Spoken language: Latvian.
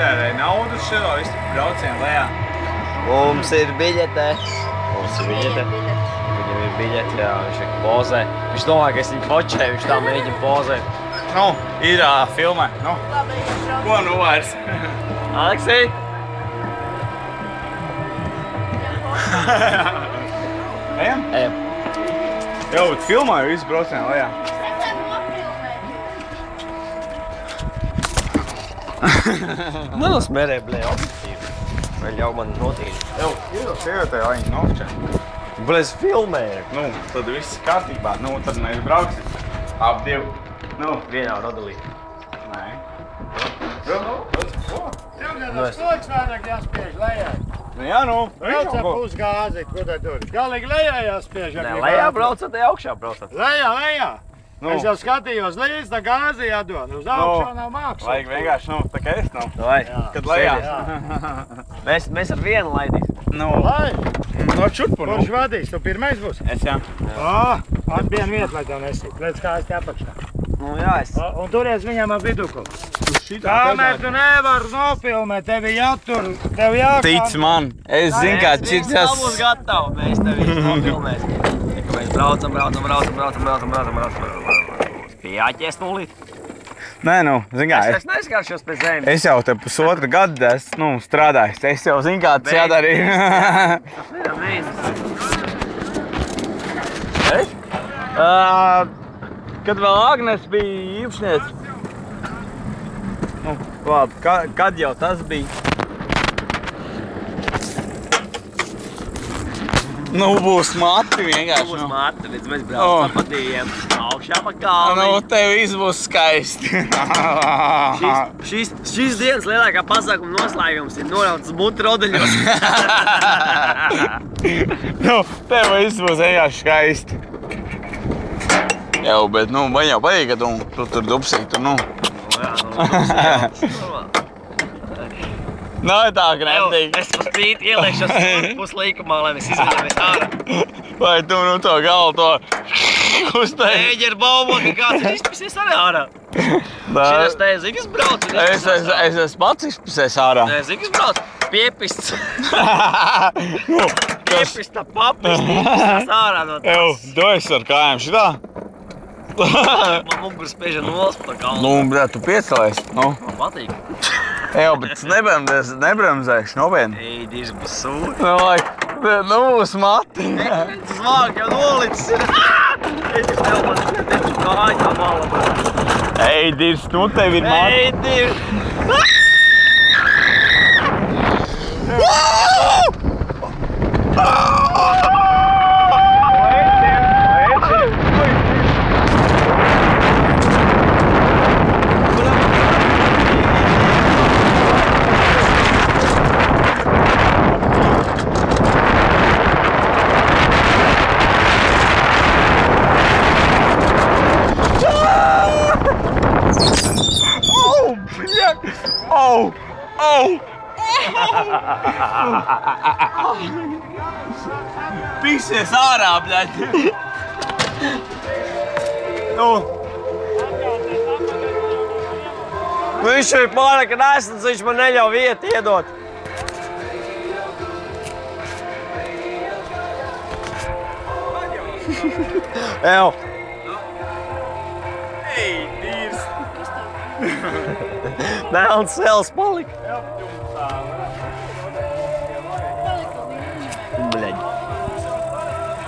netērēju naudu šito visu braucienu lejā. Mums ir biļete. Viņam ir biļete, jā, viņš ir pozē. Viņš domā, ka es viņu fočēju, viņš tā mēģina pozēt. Nu, ir filmē. Nu, ko nu vairs? Aleksij? Ejam? Ejam. Jau, bet filmāju visu braucienu lejā. Nenosmērē, blē, objektīvi. Vēl jau man notīni. Jau, ir sievietē, lai viņi nokšķē. Blē, es filmēju. Nu, tad viss kārtībā. Nu, tad mēs brauksim. Ap divu. Nu, vienā rodalī. Nē. Tas koks vairāk jāspiež lejā. Nu, jā, nu. Brauc ap uz gāzi, ko tā tur? Galīgi lejā jāspiež. Nē, lejā braucat, te augšā braucat. Lejā. Es jau skatījos līdz, tā gāzi jādod. Uz augšā nav māksla. Vajag vienkārši, nu, tā kā es nav. Vai? Kad lejā. Mēs ar vienu laidīs. Nu, Lai. No čurpu, nu. Kurš vadīs? Tu pirmais būs? Es, jā. Atvienu vietu, lai tev nesīt. Redz, kā es te apakšā. Nu, jā, es... Un turies viņam ap vidu kaut. Kamēr tu nevar nofilmēt, tevi jātur, tev jākān. Tic man. Es zinu, kā šis tas... Mēs būs gatavi, mēs tevi nofilmēsim. Mēs braucam. Jāķies nulīt. Nē, nu, zin kā. Es neskāršos pēc zemes. Es jau te pusotru gadu esmu strādājis. Es jau zinu, kā tas jādarīja. Es? Kad vēl Agnes bija īpašniece. Nu, labi, kad jau tas bija? Nu, būs mati vienkārši. Būs mati, līdz mēs braucam pa dījiem. Augšā pa kalni. Nu, tev viss būs skaisti. Šīs dienas lielākā pasākuma noslēgums ir norauts muti rodeļos. Nu, tev viss būs vienkārši skaisti. Jau, bet, nu, man jau patīk, ka tu tur dupsītu, nu. Nav tā, ka nepatīk. Es pa spīti ieliekšos puslīkumā, lai mēs izveļamies ārā. Vai tu, nu, to galu to kustēji? Mēģi ar baumu, ka kāds ir izpisies arī ārā. Šitas te zikas brauc un izpisās ārā. Es esmu pats izpisies ārā. Nē, zikas brauc. Piepists. Piepista papist, izpisās ārā no tās. Ew, dojas ar kājām šitā? Man mugur spieža nolas pa kalnu. Nu, brāt, tu piecelies, nu. Man patīk. Ew, bet es nebremzēšu nopietni. Ej, diži būs sūti. Nu, nu būs mati. Tas vāk jau nolicis ir. Ej, diži tev man teču kāņā mala. Ej, dirs, nu tev ir mati. Ej, diži. Pisies ārā, bļaļ. Nu. Viņš ir pārāk nesnats, viņš man neļauj vietu iedot. Ew. Ej, dīrs. Melns sēls palika.